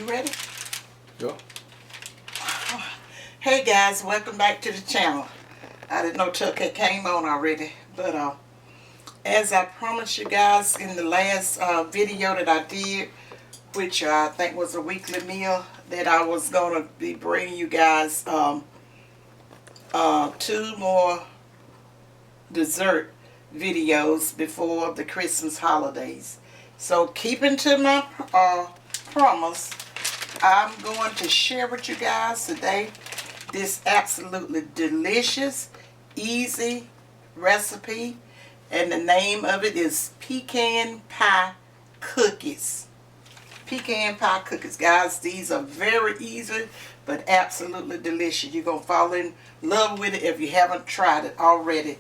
You ready? Yeah. Hey guys, welcome back to the channel. I didn't know Chuck had came on already, but as I promised you guys in the last video that I did, which I think was a weekly meal, that I was going to be bringing you guys 2 more dessert videos before the Christmas holidays. So keeping to my promise, I'm going to share with you guys today this absolutely delicious, easy recipe, and the name of it is pecan pie cookies. Pecan pie cookies, guys. These are very easy but absolutely delicious. You're going to fall in love with it if you haven't tried it already.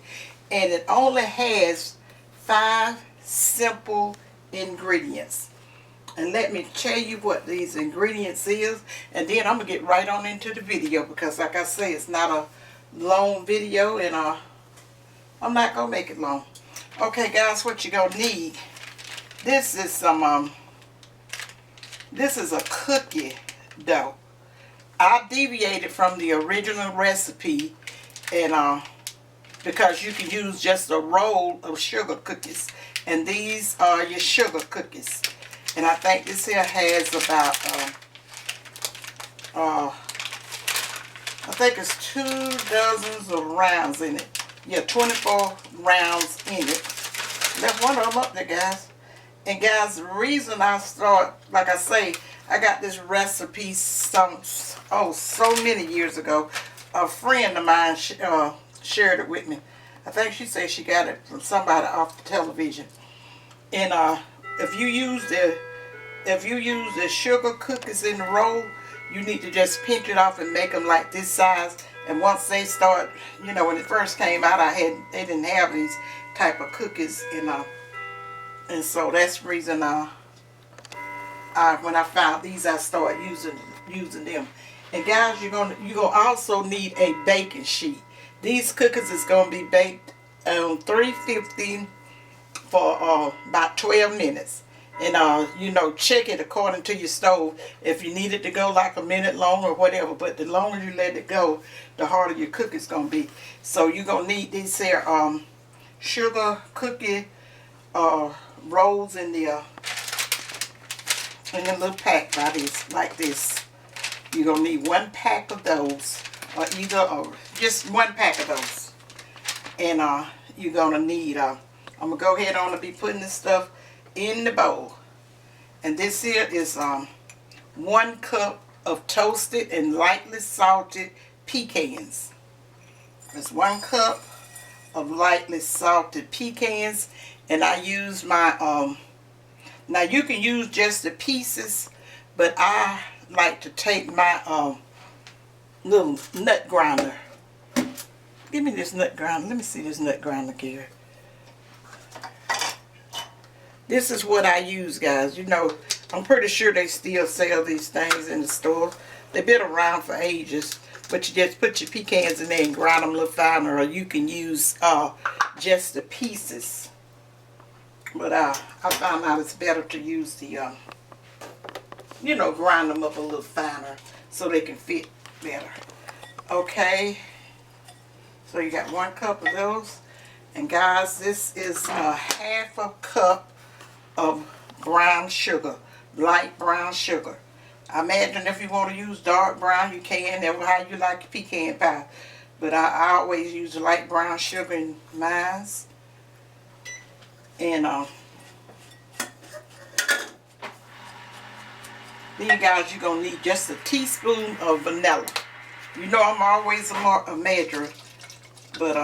And it only has 5 simple ingredients. And let me tell you what these ingredients is, and then I'm going to get right on into the video, because like I say, it's not a long video, and I'm not going to make it long. Okay guys, what you're going to need, this is some, this is a cookie dough. I deviated from the original recipe, and because you can use just a roll of sugar cookies, and these are your sugar cookies. And I think this here has about, I think it's 2 dozens of rounds in it. Yeah, 24 rounds in it. Left one of them up there, guys. And guys, the reason I start, like I say, I got this recipe so many years ago. A friend of mine shared it with me. I think she said she got it from somebody off the television. And if you use the sugar cookies in the roll, you need to just pinch it off and make them like this size. And once they start, you know, when it first came out, they didn't have these type of cookies, and so that's the reason when I found these, I started using them. And guys, you're gonna also need a baking sheet. These cookies is gonna be baked on 350 for about 12 minutes. And you know, check it according to your stove if you need it to go like a minute long or whatever. But the longer you let it go, the harder your cookie's gonna be. So you're gonna need these here sugar cookie rolls in the little pack like this. You're gonna need 1 pack of those, or just 1 pack of those. And you're gonna need I'm gonna go ahead on and be putting this stuff in the bowl. And this here is 1 cup of toasted and lightly salted pecans. It's 1 cup of lightly salted pecans, and I use my now you can use just the pieces, but I like to take my little nut grinder. Give me this nut grinder. Let me see this nut grinder here. This is what I use, guys. You know, I'm pretty sure they still sell these things in the store. They've been around for ages. But you just put your pecans in there and grind them a little finer, or you can use just the pieces. But I found out it's better to use the, you know, grind them up a little finer so they can fit better. Okay. So you got 1 cup of those. And guys, this is ½ a cup of brown sugar, light brown sugar. I imagine if you want to use dark brown, you can, that's how you like your pecan pie. But I always use light brown sugar in mine. And then guys, you're going to need just a teaspoon of vanilla. You know I'm always a measurer, but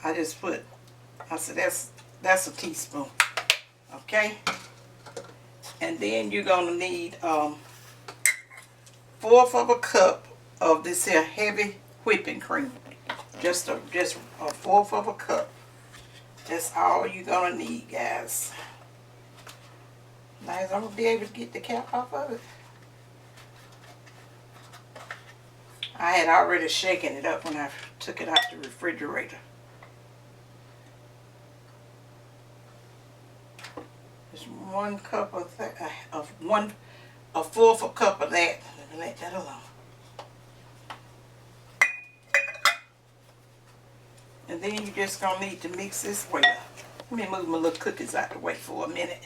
I just put, I said that's a teaspoon. Okay, and then you're gonna need 1/4 of a cup of this here heavy whipping cream. Just a 1/4 of a cup. That's all you're gonna need, guys. Nice. I'm gonna be able to get the cap off of it. I had already shaken it up when I took it out the refrigerator. Just 1 cup of 1/4 cup of that. Let that alone. And then you just gonna need to mix this well. Let me move my little cookies out the way for a minute.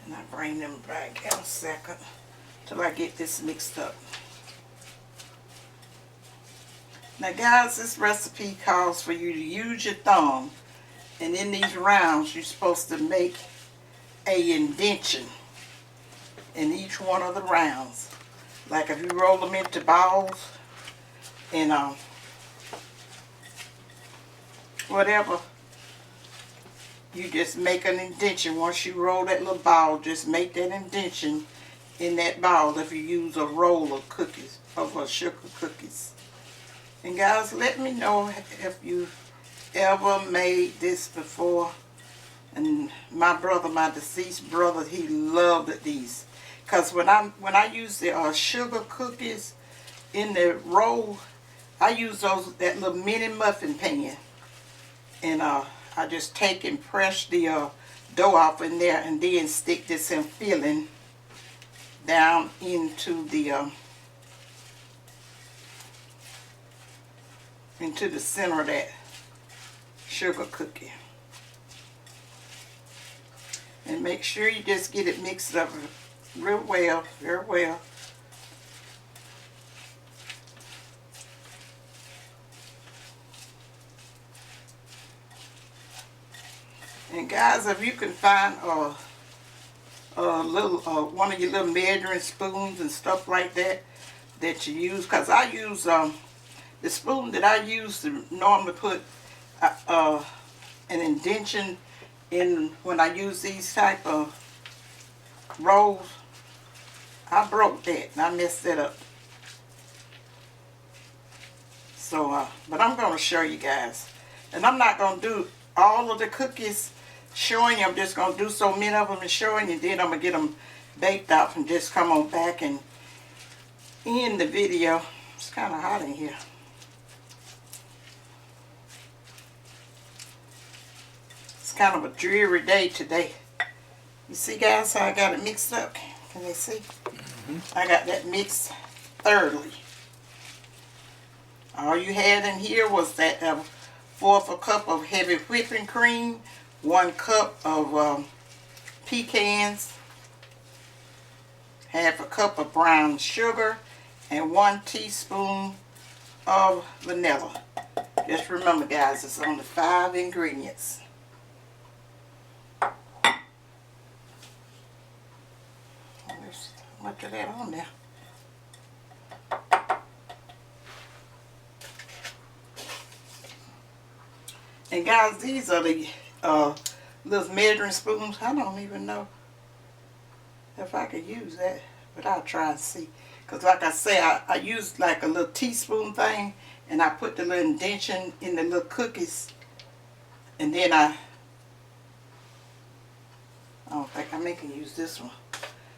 And I'll bring them back in a second till I get this mixed up. Now guys, this recipe calls for you to use your thumb, and in these rounds you're supposed to make a indention in each one of the rounds. Like if you roll them into balls and whatever, you just make an indention. Once you roll that little ball, just make that indention in that ball if you use a roll of cookies, of sugar cookies. And guys, let me know if you ever made this before. And my brother, my deceased brother, he loved these. Because when I use the sugar cookies in the roll, I use that little mini muffin pan. And I just take and press the dough off in there, and then stick this in filling down into the center of that sugar cookie. And make sure you just get it mixed up real well, very well. And guys, if you can find a little one of your little measuring spoons and stuff like that that you use, because I use the spoon that I use to normally put an indention in when I use these type of rolls. I broke that and I messed that up. So, but I'm going to show you guys. And I'm not going to do all of the cookies showing you. I'm just going to do so many of them and showing you. Then I'm going to get them baked out and just come on back and end the video. It's kind of hot in here. It's kind of a dreary day today. You see guys how I got it mixed up? Can they see? I got that mixed thoroughly. All you had in here was that 1/4 cup of heavy whipping cream, 1 cup of pecans, 1/2 cup of brown sugar, and 1 teaspoon of vanilla. Just remember guys, it's only 5 ingredients. There's much of that on there. And guys, these are the little measuring spoons. I don't even know if I could use that, but I'll try and see. Because like I say, I use like a little teaspoon thing, and I put the little indention in the little cookies, and then I don't think I can use this one.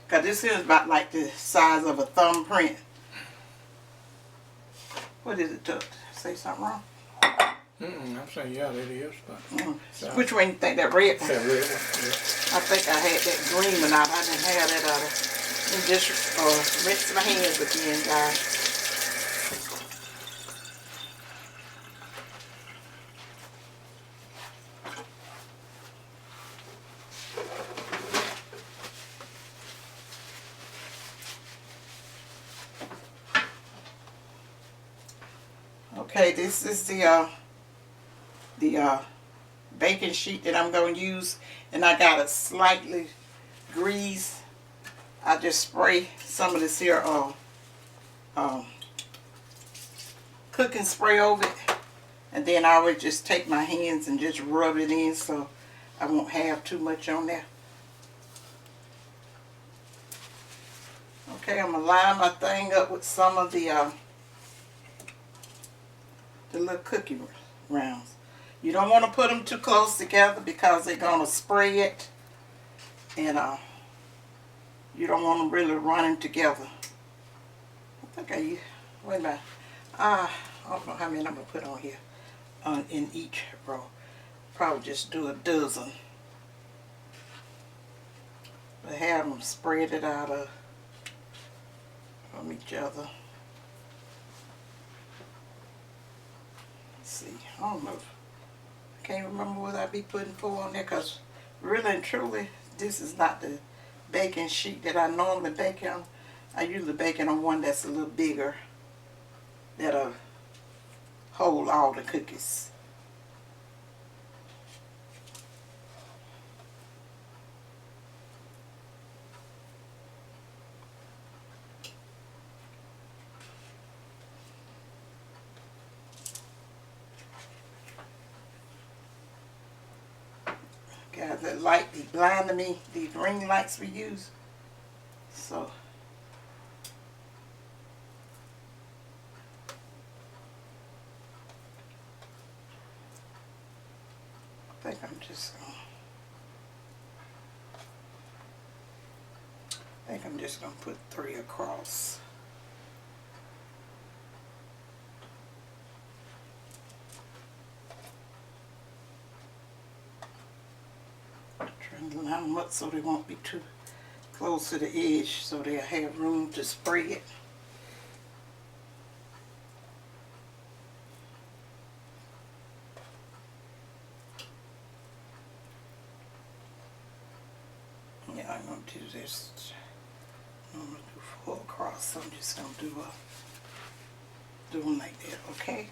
Because this is about like the size of a thumbprint. What is it, Tuck? Say something wrong? I'm saying, yeah, it is. But Which one you think? That red one? that red one, yeah. I think I had that green one out. I didn't have that out. And just rinse my hands again, guys. Okay, this is the baking sheet that I'm going to use, and I got it slightly greased. I just spray some of this here cooking spray over it, and then I would just take my hands and just rub it in so I won't have too much on there. Okay, I'm going to line my thing up with some of the little cookie rounds. You don't want to put them too close together because they're going to spray it, and you don't want them really running together. I think wait a minute. I don't know how many I'm going to put on here in each row. Probably just do a dozen. But have them spread it out from each other. Let's see, I don't know. I can't remember what I be putting 4 on there, because really and truly, this is not the baking sheet that I normally bake on. I usually bake it on one that's a little bigger, that'll hold all the cookies. Guys, that light be blinding me, these ring lights we use. So I think I'm just gonna put 3 across. Trying to line them up so they won't be too close to the edge, so they'll have room to spread. Yeah, I'm gonna do this. I'm gonna do 4 across, so I'm just gonna do them like that, okay?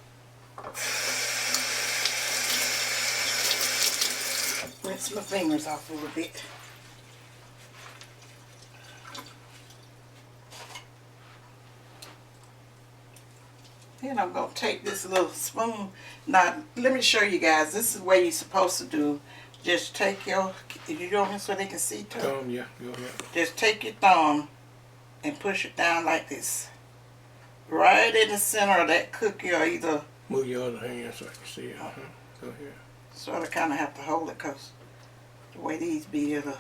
Rinse my fingers off a little bit. Then I'm going to take this little spoon. Now, let me show you guys. This is what you're supposed to do. Just take your, you know me so they can see too? Thumb, yeah, go ahead. Just take your thumb and push it down like this. Right in the center of that cookie, or either... Move your other hand so I can see it. Go ahead. Sort of kind of have to hold it, because the way these be, it'll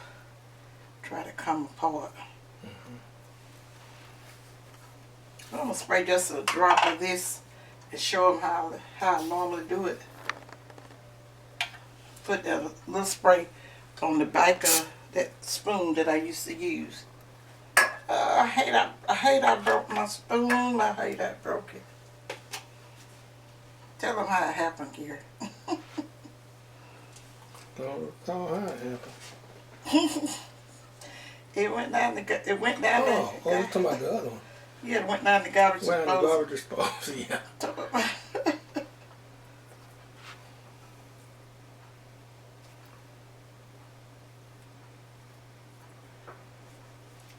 try to come apart. I'm going to spray just a drop of this and show them how I normally do it. Put that little spray on the back of that spoon that I used to use. I hate I broke my spoon. I hate I broke it. Tell them how it happened, Gary. Don't recall how it happened. It went down the. Oh, you're talking about the other one. Yeah, it went down the garbage disposal. Went down the garbage disposal, yeah.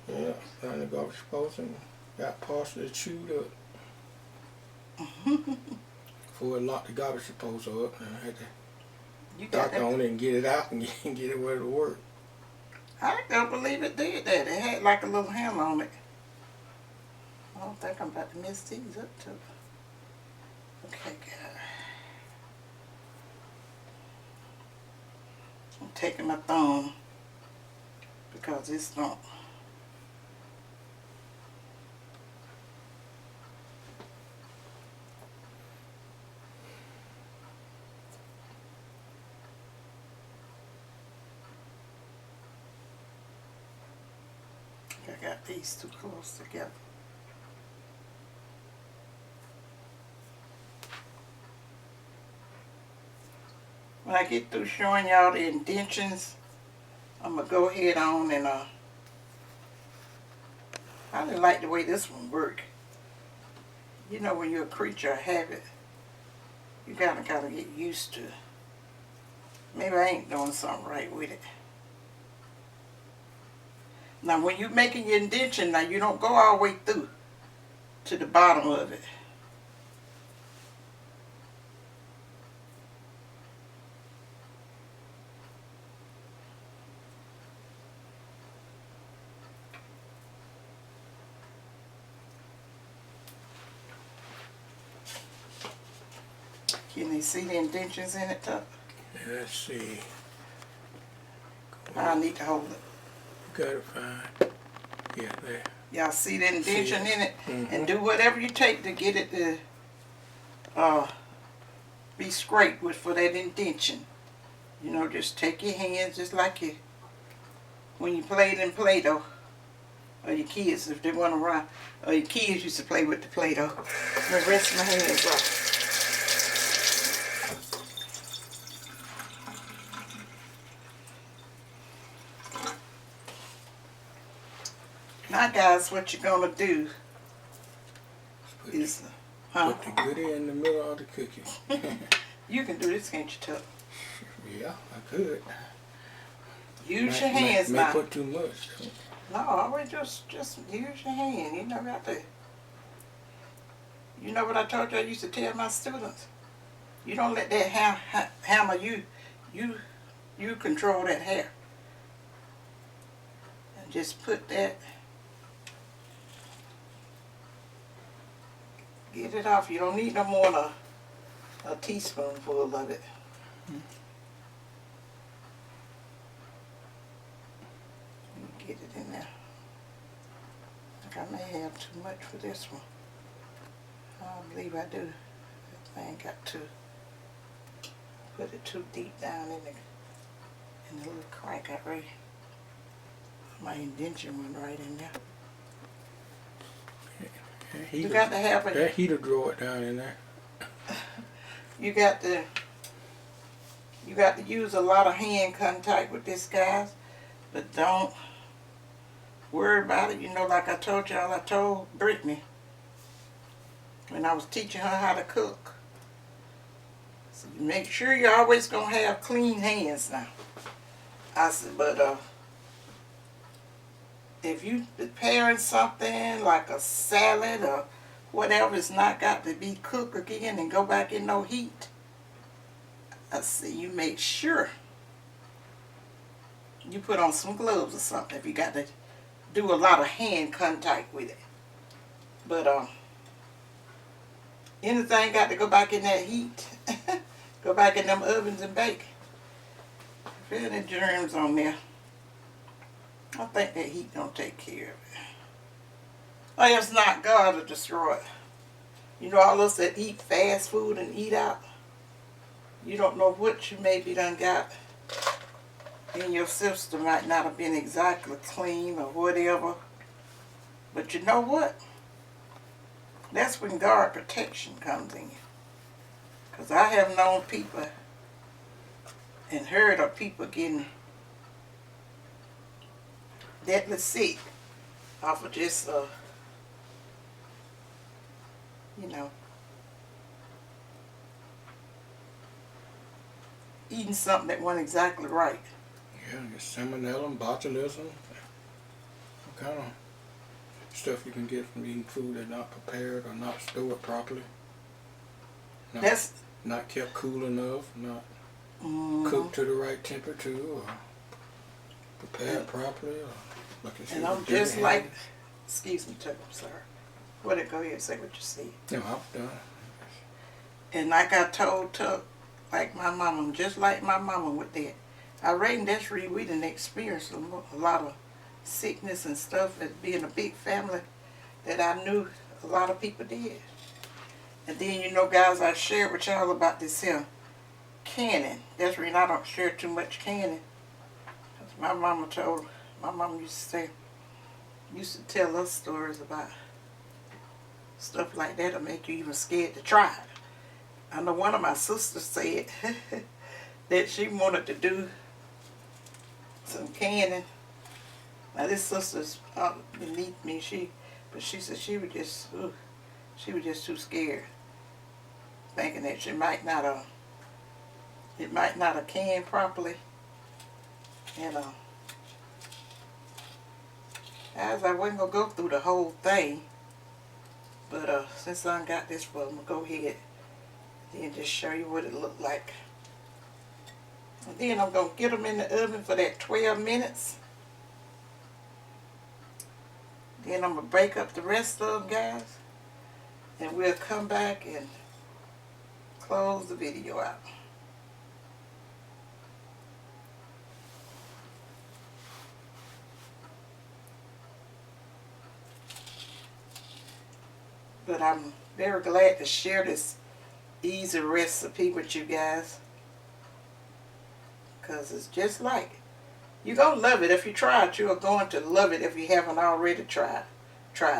Yeah, down the garbage disposal and got partially chewed up. Before it locked the garbage disposal up, and I had to dock on it and get it out and get it where to work. I don't believe it did that. It had like a little handle on it. I don't think I'm about to mess these up too. Okay, good. I'm taking my thumb because it's not. I got these too close together. When I get through showing y'all the indentions, I'm going to go ahead on and I didn't like the way this one worked. You know, when you're a creature of habit, you gotta get used to it. Maybe I ain't doing something right with it. Now when you're making your indention, now you don't go all the way through to the bottom of it. Can they see the indentions in it, Tuck? Let's see. I need to hold it. Got it fine. Yeah, there. Y'all see the indention in it? Mm-hmm. And do whatever you take to get it to be scraped with for that indention. You know, just take your hands just like you when you played in Play-Doh. or your kids if they want to run, or your kids used to play with the Play-Doh. The rest of my hands off. Now guys, what you're going to do is, put the goodie in the middle of the cookie. You can do this, can't you, Tuck? Yeah, I could. Use your hands now. May put too much. No, always just use your hand. You know what You know what I told you I used to tell my students? You don't let that hammer you control that hair. And just put that. Get it off. You don't need no more than a teaspoonful of it. Get it in there. I think I may have too much for this one. I don't believe I do. I ain't got to put it too deep down in the little crack I right. My indenture one right in there. You got to have it. That heater drawer it down in there. You got to use a lot of hand contact with this, guys, but don't worry about it. You know, like I told y'all, I told Brittany when I was teaching her how to cook. So you make sure you're always gonna have clean hands now. I said, but if you preparing something like a salad or whatever, it's not got to be cooked again and go back in no heat. I said, you make sure you put on some gloves or something if you got to do a lot of hand contact with it. But anything got to go back in that heat. Go back in them ovens and bake. If there any germs on there, I think that heat gonna take care of it. Oh, it's not God to destroy it. You know, all us that eat fast food and eat out, you don't know what you maybe done got in your system. Might not have been exactly clean or whatever. But you know what? That's when God protection comes in. Because I have known people and heard of people getting deadly sick off of just, you know, eating something that wasn't exactly right. Yeah, salmonella, botulism, all kind of stuff you can get from eating food that's not prepared or not stored properly. Not kept cool enough, not cooked to the right temperature or prepared properly. Or like I said, and I'm just like, excuse me, Chuck, I'm sorry. Well, go ahead and say what you see. No, I'm done. And like I told Tuck, like my mama, just like my mama with that. I reckon that's really, we didn't experience a lot of sickness and stuff as being a big family that I knew a lot of people did. And then, you know, guys, I shared with y'all about this here canning. That's the reason I don't share too much canning. My mama used to tell us stories about stuff like that to make you even scared to try it. I know one of my sisters said that she wanted to do some canning. Now this sister's beneath me, but she said she was just too scared, thinking that it might not have canned properly. And as I wasn't gonna go through the whole thing, but since I got this for, I'm gonna go ahead and just show you what it looked like. And then I'm gonna get them in the oven for that 12 minutes. Then I'm gonna break up the rest of them, guys, and we'll come back and close the video out. But I'm very glad to share this easy recipe with you guys, because it's just like You're going to love it. If you try it, you are going to love it if you haven't already tried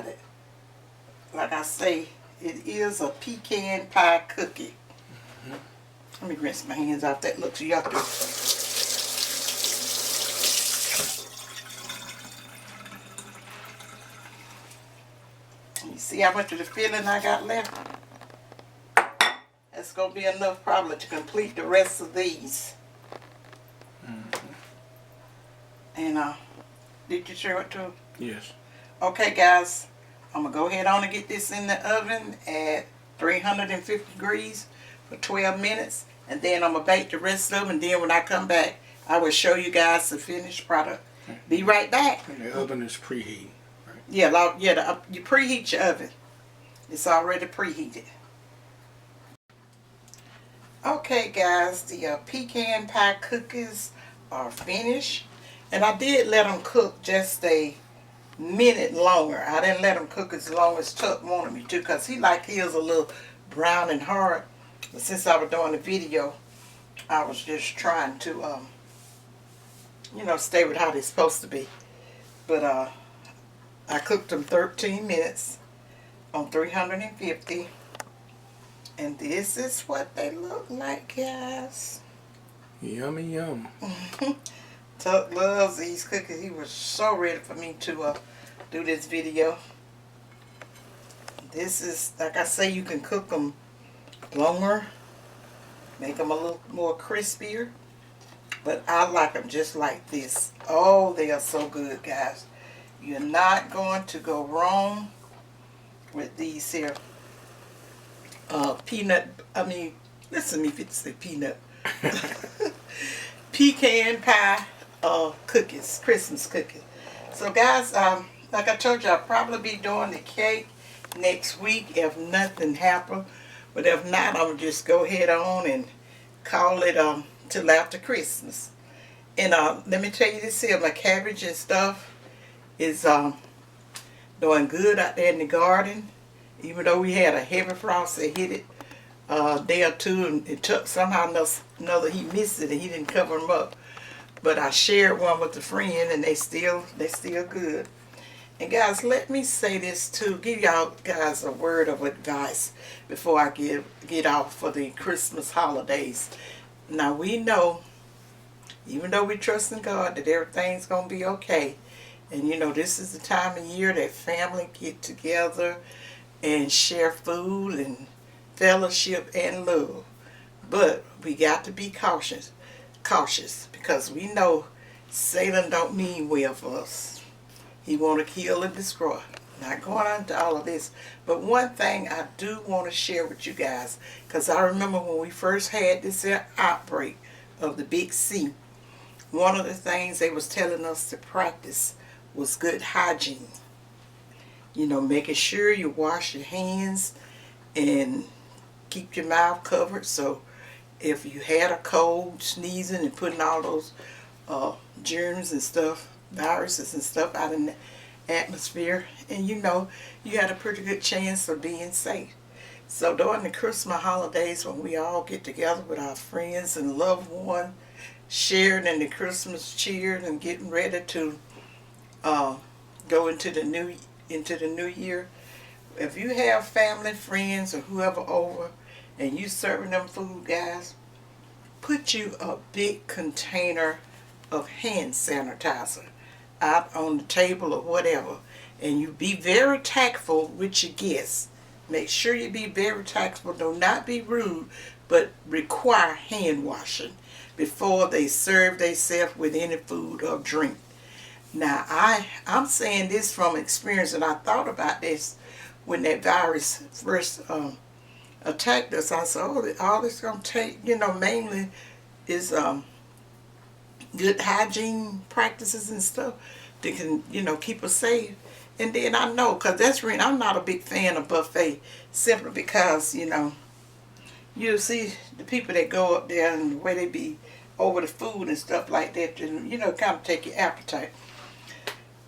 it. Like I say, it is a pecan pie cookie. Let me rinse my hands off. That looks yucky. You see how much of the filling I got left? That's going to be enough probably to complete the rest of these. And did you share it too? Yes. Okay, guys, I'm going to go ahead on and get this in the oven at 350 degrees for 12 minutes. And then I'm going to bake the rest of them. And then when I come back, I will show you guys the finished product. Be right back. And the oven is preheating, right? Yeah, you preheat your oven. It's already preheated. Okay, guys, the pecan pie cookies are finished. And I did let them cook just a minute longer. I didn't let them cook as long as Tuck wanted me to, because he liked his a little brown and hard. But since I was doing the video, I was just trying to, stay with how they're supposed to be. But I cooked them 13 minutes on 350. And this is what they look like, guys. Yummy, yum. Tuck loves these cookies. He was so ready for me to do this video. This is, like I say, you can cook them longer, make them a little more crispier, but I like them just like this. Oh, they are so good, guys. You're not going to go wrong with these here listen to me if it's a peanut pecan pie cookies, Christmas cookies. So guys, like I told you, I'll probably be doing the cake next week if nothing happens. But if not, I'm going to just go ahead on and call it till after Christmas. And let me tell you this here, my cabbage and stuff is doing good out there in the garden. Even though we had a heavy frost that hit it a day or two, and it took somehow another he missed it and he didn't cover them up. But I shared one with a friend, and they still good. And guys, let me say this too. Give y'all guys a word of advice before I get off for the Christmas holidays. Now we know, even though we trust in God that everything's gonna be okay, and this is the time of year that family get together and share food and fellowship and love. But we got to be cautious because we know Satan don't mean well for us. He want to kill and destroy. Not going into all of this, but one thing I do want to share with you guys, because I remember when we first had this outbreak of the Big C, one of the things they was telling us to practice was good hygiene. Making sure you wash your hands and keep your mouth covered. So if you had a cold, sneezing and putting all those germs and stuff, viruses and stuff out in the atmosphere, and you had a pretty good chance of being safe. So during the Christmas holidays, when we all get together with our friends and loved ones, sharing in the Christmas cheer and getting ready to go into the new year, if you have family, friends, or whoever over, and you serving them food, guys, put you a big container of hand sanitizer out on the table or whatever, and you be very tactful with your guests. Make sure you be very tactful. Do not be rude, but require hand washing before they serve themselves with any food or drink. Now, I'm saying this from experience, and I thought about this when that virus first attacked us. I said, all it's going to take, mainly is good hygiene practices and stuff that can, keep us safe. And then I know, because that's really, I'm not a big fan of buffet, simply because, you see the people that go up there and the way they be over the food and stuff like that, and, kind of take your appetite.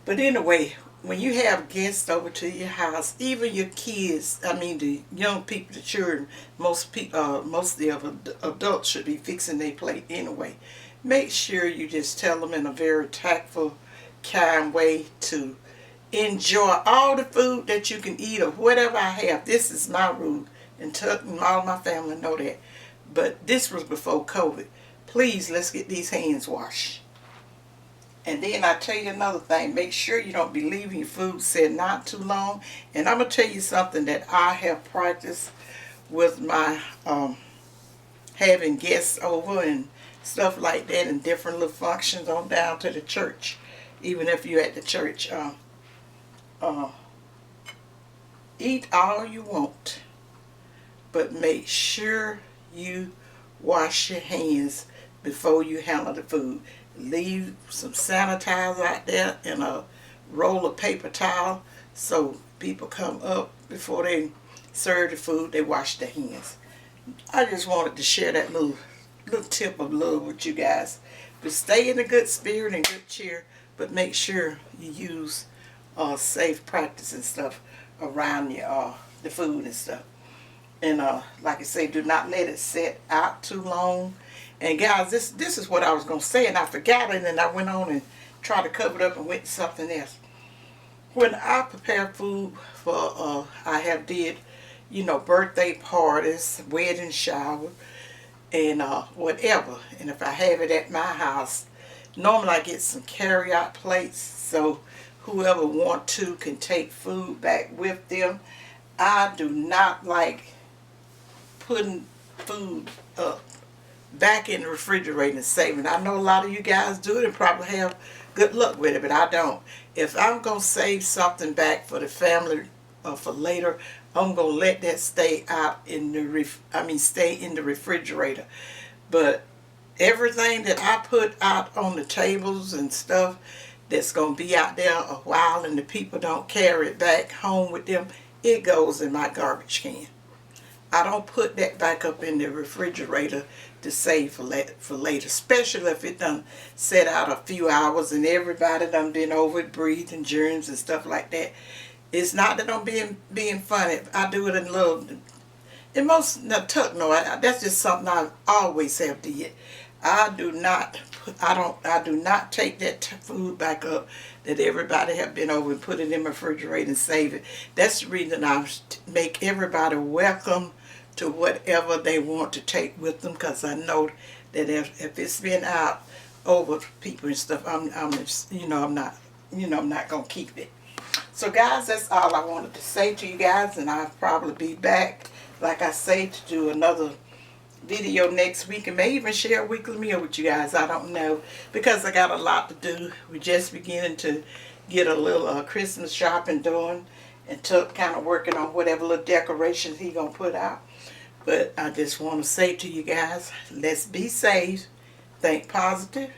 But anyway, when you have guests over to your house, even your kids, the young people, the children, most of the adults should be fixing their plate anyway. make sure you just tell them in a very tactful, kind way to enjoy all the food that you can eat or whatever I have. This is my rule, and all my family know that. But this was before COVID. Please, let's get these hands washed. And then I tell you another thing. Make sure you don't be leaving your food set not too long. And I'm going to tell you something that I have practiced with my having guests over and stuff like that, and different little functions on down to the church. Even if you're at the church, eat all you want, but make sure you wash your hands before you handle the food. Leave some sanitizer out there and a roll of paper towel, so people come up before they serve the food, they wash their hands. I just wanted to share that little tip of love with you guys. But stay in a good spirit and good cheer, but make sure you use safe practice and stuff around your the food and stuff. And like I say, do not let it sit out too long. And guys, this is what I was going to say, and I forgot it, and then I went on and tried to cover it up and went to something else. When I prepare food for, I have did, birthday parties, wedding shower, and whatever. And if I have it at my house, normally I get some carry-out plates, so whoever want to can take food back with them. I do not like putting food back in the refrigerator and saving. I know a lot of you guys do it and probably have good luck with it, but I don't. If I'm going to save something back for the family for later, I'm going to let that stay out in the stay in the refrigerator. But everything that I put out on the tables and stuff that's going to be out there a while and the people don't carry it back home with them, it goes in my garbage can. I don't put that back up in the refrigerator to save for later, especially if it done set out a few hours and everybody done been over it, breathing germs and stuff like that. It's not that I'm being funny. I do it in little, in most, no, that's just something I always have did. I do not take that food back up that everybody have been over and put it in my refrigerator and save it. That's the reason I make everybody welcome to whatever they want to take with them, because I know that if it's been out over people and stuff, I'm not gonna keep it. So guys, that's all I wanted to say to you guys, and I'll probably be back, like I say, to do another video next week, and may even share a weekly meal with you guys. I don't know, because I got a lot to do. We're just beginning to get a little Christmas shopping done, and Tuck kind of working on whatever little decorations he gonna put out. But I just want to say to you guys, let's be safe, think positive,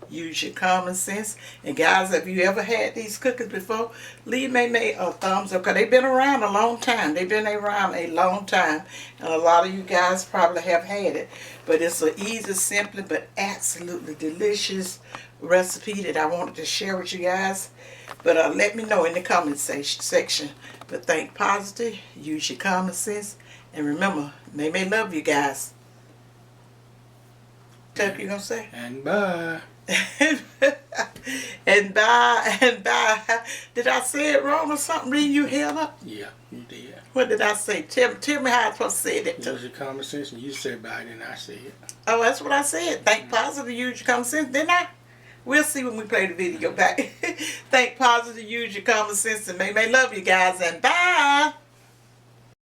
use your common sense. And guys, have you ever had these cookies before? Leave me a thumbs up, because they've been around a long time. They've been around a long time, and a lot of you guys probably have had it. But it's an easy, simple, but absolutely delicious recipe that I wanted to share with you guys. But let me know in the comment section. But think positive, use your common sense, and remember, may love you guys. What you gonna say? And bye. and bye. Did I say it wrong or something? Reading you held up? Yeah, you did. What did I say? Tell me how I'm supposed to say that. Use your common sense, and you said bye, and I said it. Oh, that's what I said. Think positive, use your common sense, didn't I? We'll see when we play the video back. Think positive, use your common sense, and may love you guys, and bye.